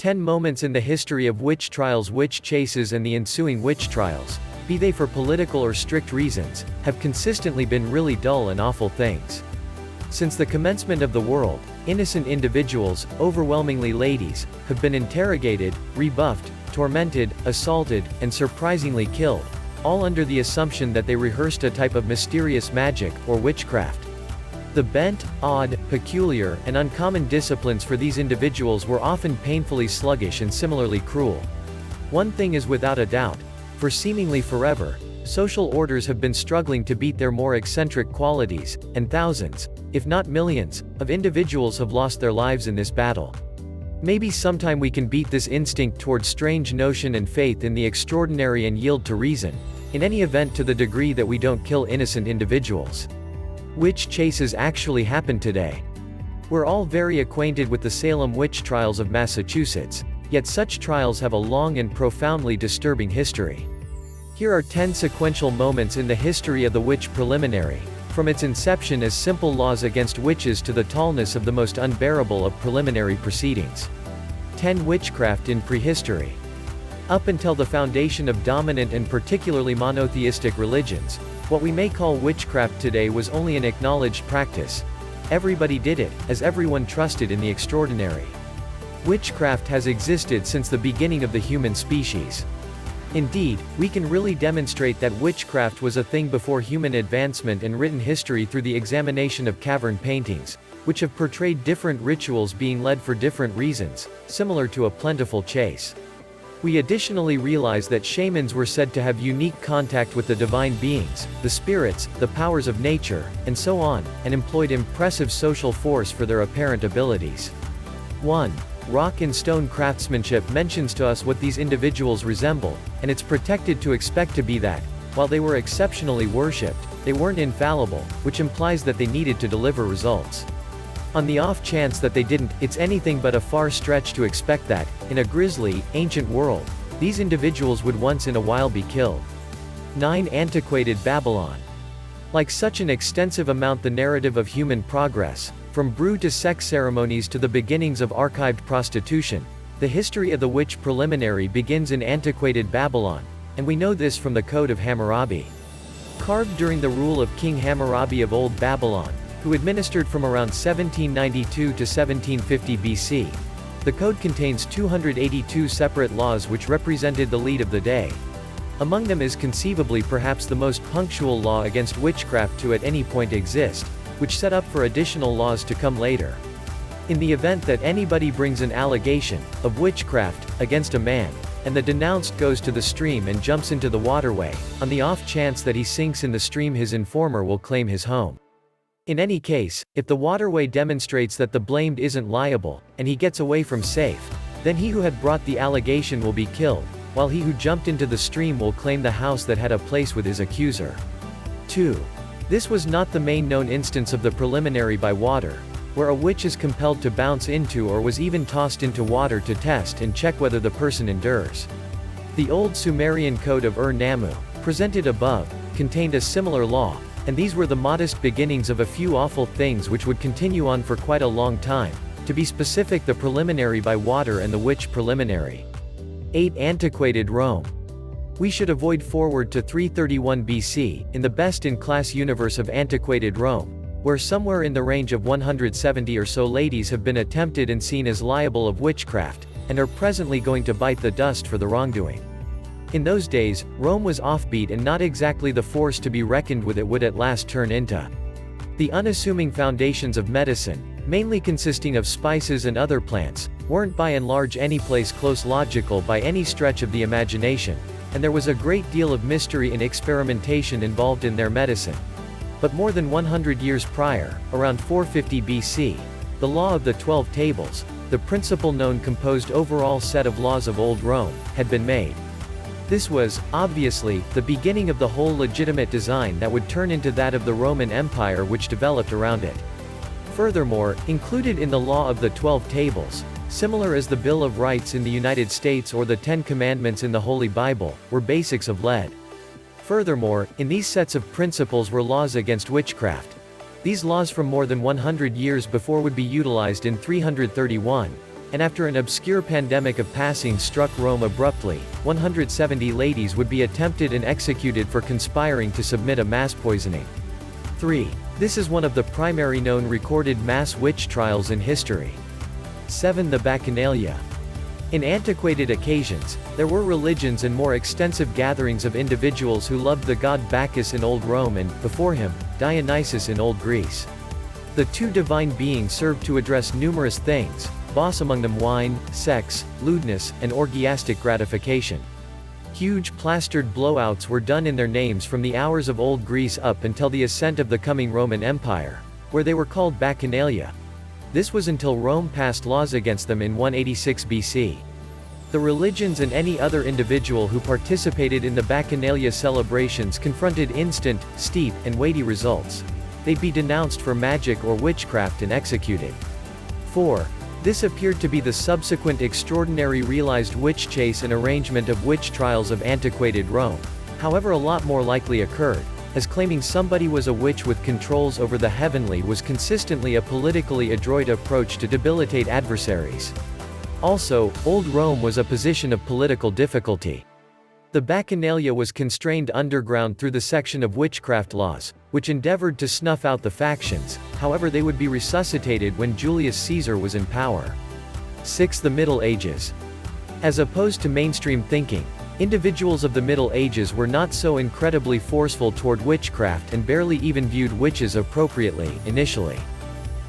10 moments in the history of witch trials, witch chases and the ensuing witch trials, be they for political or strict reasons, have consistently been really dull and awful things. Since the commencement of the world, innocent individuals, overwhelmingly ladies, have been interrogated, rebuffed, tormented, assaulted, and surprisingly killed, all under the assumption that they rehearsed a type of mysterious magic, or witchcraft. The bent, odd, peculiar, and uncommon disciplines for these individuals were often painfully sluggish and similarly cruel. One thing is without a doubt: for seemingly forever, social orders have been struggling to beat their more eccentric qualities, and thousands, if not millions, of individuals have lost their lives in this battle. Maybe sometime we can beat this instinct toward strange notion and faith in the extraordinary and yield to reason, in any event to the degree that we don't kill innocent individuals. Witch chases actually happen today. We're all very acquainted with the Salem witch trials of Massachusetts, yet such trials have a long and profoundly disturbing history. Here are 10 sequential moments in the history of the witch preliminary, from its inception as simple laws against witches to the tallness of the most unbearable of preliminary proceedings. 10 Witchcraft in prehistory. Up until the foundation of dominant and particularly monotheistic religions, what we may call witchcraft today was only an acknowledged practice. Everybody did it, as everyone trusted in the extraordinary. Witchcraft has existed since the beginning of the human species. Indeed, we can really demonstrate that witchcraft was a thing before human advancement and written history through the examination of cavern paintings, which have portrayed different rituals being led for different reasons, similar to a plentiful chase. We additionally realize that shamans were said to have unique contact with the divine beings, the spirits, the powers of nature, and so on, and employed impressive social force for their apparent abilities. 1. Rock and stone craftsmanship mentions to us what these individuals resemble, and it's protected to expect to be that, while they were exceptionally worshipped, they weren't infallible, which implies that they needed to deliver results. On the off chance that they didn't, it's anything but a far stretch to expect that, in a grisly, ancient world, these individuals would once in a while be killed. 9. Antiquated Babylon. Like such an extensive amount the narrative of human progress, from brew to sex ceremonies to the beginnings of archived prostitution, the history of the witch preliminary begins in antiquated Babylon, and we know this from the Code of Hammurabi. Carved during the rule of King Hammurabi of Old Babylon, who administered from around 1792 to 1750 BC, the code contains 282 separate laws which represented the lead of the day. Among them is conceivably perhaps the most punctual law against witchcraft to at any point exist, which set up for additional laws to come later. In the event that anybody brings an allegation of witchcraft against a man, and the denounced goes to the stream and jumps into the waterway, on the off chance that he sinks in the stream, his informer will claim his home. In any case, if the waterway demonstrates that the blamed isn't liable, and he gets away from safe, then he who had brought the allegation will be killed, while he who jumped into the stream will claim the house that had a place with his accuser. 2. This was not the main known instance of the preliminary by water, where a witch is compelled to bounce into or was even tossed into water to test and check whether the person endures. The old Sumerian Code of Ur-Nammu, presented above, contained a similar law, and these were the modest beginnings of a few awful things which would continue on for quite a long time, to be specific the preliminary by water and the witch preliminary. 8. Antiquated Rome. We should avoid forward to 331 BC, in the best-in-class universe of antiquated Rome, where somewhere in the range of 170 or so ladies have been attempted and seen as liable of witchcraft, and are presently going to bite the dust for the wrongdoing. In those days, Rome was offbeat and not exactly the force to be reckoned with it would at last turn into. The unassuming foundations of medicine, mainly consisting of spices and other plants, weren't by and large any place close logical by any stretch of the imagination, and there was a great deal of mystery and experimentation involved in their medicine. But more than 100 years prior, around 450 BC, the Law of the 12 Tables, the principal known composed overall set of laws of Old Rome, had been made. This was, obviously, the beginning of the whole legitimate design that would turn into that of the Roman Empire which developed around it. Furthermore, included in the Law of the 12 Tables, similar as the Bill of Rights in the United States or the Ten Commandments in the Holy Bible, were basics of lead. Furthermore, in these sets of principles were laws against witchcraft. These laws from more than 100 years before would be utilized in 331, and after an obscure pandemic of passing struck Rome abruptly, 170 ladies would be attempted and executed for conspiring to submit a mass poisoning. 3. This is one of the primary known recorded mass witch trials in history. 7. The Bacchanalia. In antiquated occasions, there were religions and more extensive gatherings of individuals who loved the god Bacchus in Old Rome and, before him, Dionysus in Old Greece. The two divine beings served to address numerous things, boss among them wine, sex, lewdness, and orgiastic gratification. Huge plastered blowouts were done in their names from the hours of Old Greece up until the ascent of the coming Roman Empire, where they were called bacchanalia. This was until Rome passed laws against them in 186 BC. The religions and any other individual who participated in the bacchanalia celebrations confronted instant, steep, and weighty results. They'd be denounced for magic or witchcraft and executed. 4. This appeared to be the subsequent extraordinary realized witch chase and arrangement of witch trials of antiquated Rome. However, a lot more likely occurred, as claiming somebody was a witch with controls over the heavenly was consistently a politically adroit approach to debilitate adversaries. Also, Old Rome was a position of political difficulty. The Bacchanalia was constrained underground through the section of witchcraft laws, which endeavored to snuff out the factions, however they would be resuscitated when Julius Caesar was in power. 6. The Middle Ages. As opposed to mainstream thinking, individuals of the Middle Ages were not so incredibly forceful toward witchcraft and barely even viewed witches appropriately, initially.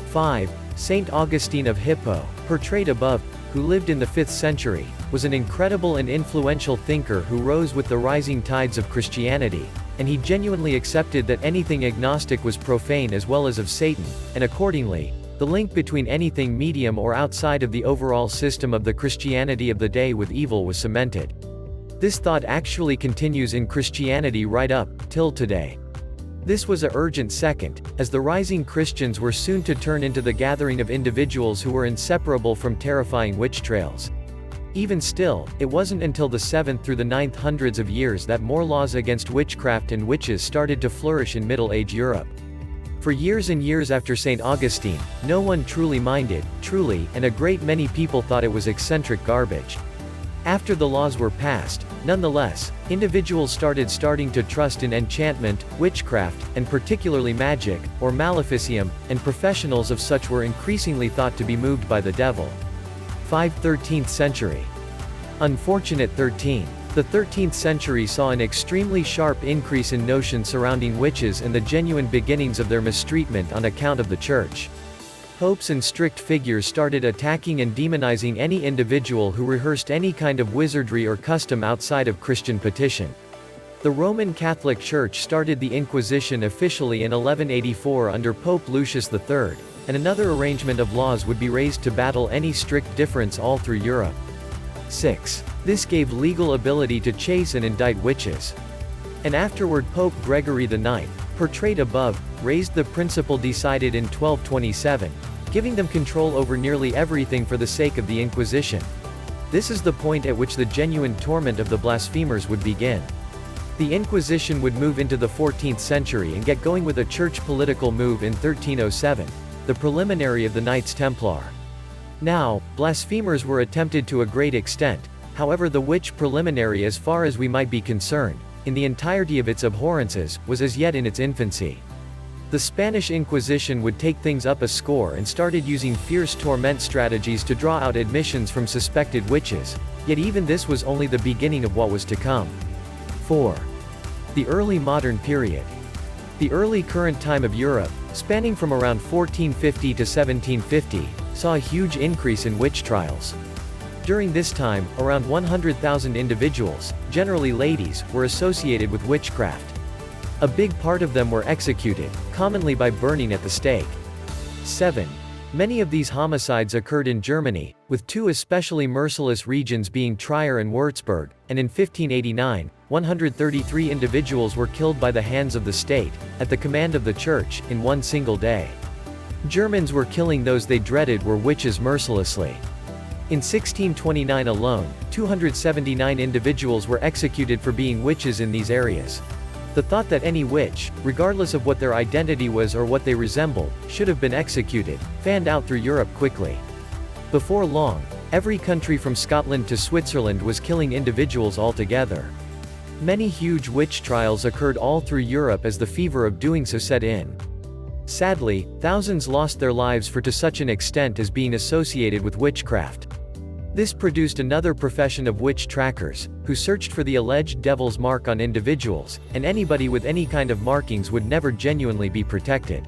5. Saint Augustine of Hippo, portrayed above, who lived in the 5th century, was an incredible and influential thinker who rose with the rising tides of Christianity, and he genuinely accepted that anything agnostic was profane as well as of Satan, and accordingly, the link between anything medium or outside of the overall system of the Christianity of the day with evil was cemented. This thought actually continues in Christianity right up till today. This was a urgent second, as the rising Christians were soon to turn into the gathering of individuals who were inseparable from terrifying witch trails. Even still, it wasn't until the 7th through the 9th hundreds of years that more laws against witchcraft and witches started to flourish in Middle Age Europe. For years and years after St. Augustine, no one truly minded, and a great many people thought it was eccentric garbage. After the laws were passed, nonetheless, individuals started to trust in enchantment, witchcraft, and particularly magic, or maleficium, and professionals of such were increasingly thought to be moved by the devil. 5. 13th century. Unfortunate 13. The 13th century saw an extremely sharp increase in notions surrounding witches and the genuine beginnings of their mistreatment on account of the Church. Popes and strict figures started attacking and demonizing any individual who rehearsed any kind of wizardry or custom outside of Christian petition. The Roman Catholic Church started the Inquisition officially in 1184 under Pope Lucius III, and another arrangement of laws would be raised to battle any strict difference all through Europe. 6. This gave legal ability to chase and indict witches. And afterward Pope Gregory IX, portrayed above, raised the principle decided in 1227, giving them control over nearly everything for the sake of the Inquisition. This is the point at which the genuine torment of the blasphemers would begin. The Inquisition would move into the 14th century and get going with a church political move in 1307, the preliminary of the Knights Templar. Now, blasphemers were attempted to a great extent, however the witch preliminary, as far as we might be concerned, in the entirety of its abhorrences, was as yet in its infancy. The Spanish Inquisition would take things up a score and started using fierce torment strategies to draw out admissions from suspected witches, yet even this was only the beginning of what was to come. 4. The early modern period. The early current time of Europe, spanning from around 1450 to 1750, saw a huge increase in witch trials. During this time, around 100,000 individuals, generally ladies, were associated with witchcraft. A big part of them were executed, commonly by burning at the stake. 7. Many of these homicides occurred in Germany, with two especially merciless regions being Trier and Würzburg, and in 1589, 133 individuals were killed by the hands of the state, at the command of the Church, in one single day. Germans were killing those they dreaded were witches mercilessly. In 1629 alone, 279 individuals were executed for being witches in these areas. The thought that any witch, regardless of what their identity was or what they resembled, should have been executed, fanned out through Europe quickly. Before long, every country from Scotland to Switzerland was killing individuals altogether. Many huge witch trials occurred all through Europe as the fever of doing so set in. Sadly, thousands lost their lives to such an extent as being associated with witchcraft. This produced another profession of witch trackers, who searched for the alleged devil's mark on individuals, and anybody with any kind of markings would never genuinely be protected.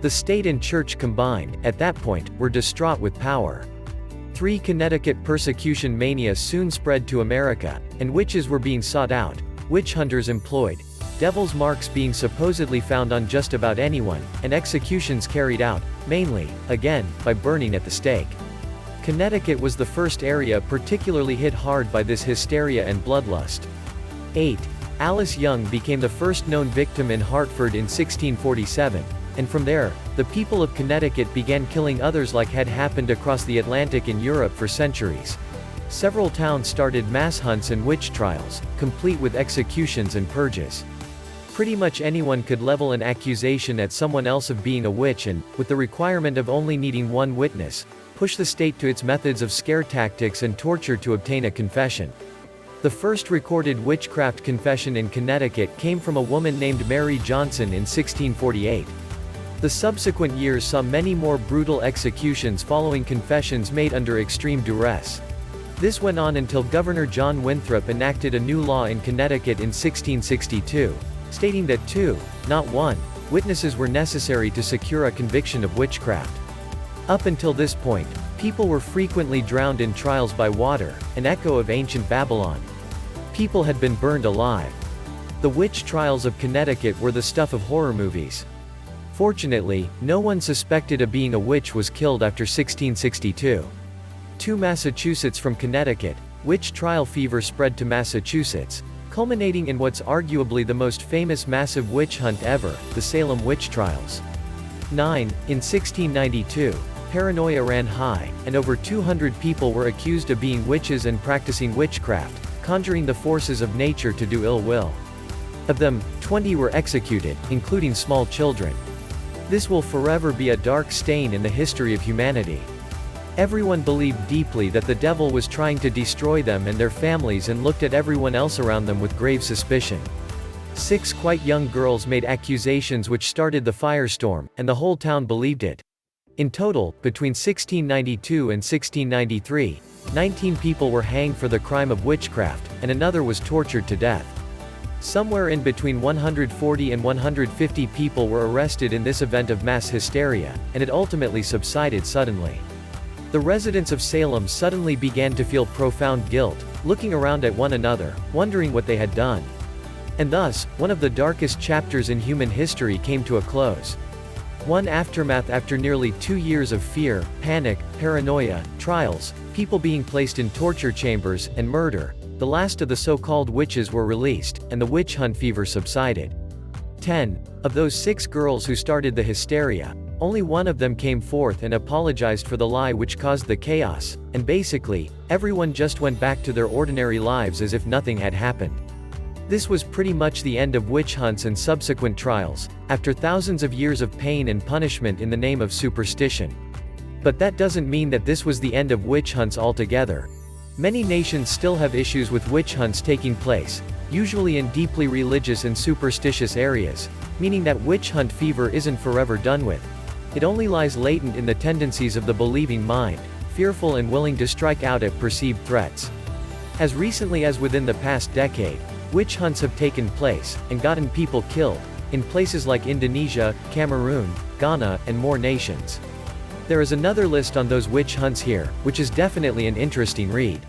The state and church combined, at that point, were distraught with power. Connecticut persecution mania soon spread to America, and witches were being sought out, witch hunters employed, devil's marks being supposedly found on just about anyone, and executions carried out, mainly, again, by burning at the stake. Connecticut was the first area particularly hit hard by this hysteria and bloodlust. 8. Alice Young became the first known victim in Hartford in 1647, and from there, the people of Connecticut began killing others like had happened across the Atlantic in Europe for centuries. Several towns started mass hunts and witch trials, complete with executions and purges. Pretty much anyone could level an accusation at someone else of being a witch and, with the requirement of only needing one witness, push the state to its methods of scare tactics and torture to obtain a confession. The first recorded witchcraft confession in Connecticut came from a woman named Mary Johnson in 1648. The subsequent years saw many more brutal executions following confessions made under extreme duress. This went on until Governor John Winthrop enacted a new law in Connecticut in 1662, stating that 2, not 1, witnesses were necessary to secure a conviction of witchcraft. Up until this point, people were frequently drowned in trials by water, an echo of ancient Babylon. People had been burned alive. The witch trials of Connecticut were the stuff of horror movies. Fortunately, no one suspected of being a witch was killed after 1662. To Massachusetts from Connecticut, witch trial fever spread to Massachusetts, culminating in what's arguably the most famous massive witch hunt ever, the Salem witch trials. 9. In 1692, paranoia ran high, and over 200 people were accused of being witches and practicing witchcraft, conjuring the forces of nature to do ill will. Of them, 20 were executed, including small children. This will forever be a dark stain in the history of humanity. Everyone believed deeply that the devil was trying to destroy them and their families and looked at everyone else around them with grave suspicion. 6 quite young girls made accusations which started the firestorm, and the whole town believed it. In total, between 1692 and 1693, 19 people were hanged for the crime of witchcraft, and another was tortured to death. Somewhere in between 140 and 150 people were arrested in this event of mass hysteria, and it ultimately subsided suddenly. The residents of Salem suddenly began to feel profound guilt, looking around at one another, wondering what they had done. And thus, one of the darkest chapters in human history came to a close. One aftermath after nearly 2 years of fear, panic, paranoia, trials, people being placed in torture chambers, and murder, the last of the so-called witches were released, and the witch hunt fever subsided. 10. Of those 6 girls who started the hysteria, only one of them came forth and apologized for the lie which caused the chaos, and basically, everyone just went back to their ordinary lives as if nothing had happened. This was pretty much the end of witch hunts and subsequent trials, after thousands of years of pain and punishment in the name of superstition. But that doesn't mean that this was the end of witch hunts altogether. Many nations still have issues with witch hunts taking place, usually in deeply religious and superstitious areas, meaning that witch hunt fever isn't forever done with. It only lies latent in the tendencies of the believing mind, fearful and willing to strike out at perceived threats. As recently as within the past decade, witch hunts have taken place, and gotten people killed, in places like Indonesia, Cameroon, Ghana, and more nations. There is another list on those witch hunts here, which is definitely an interesting read.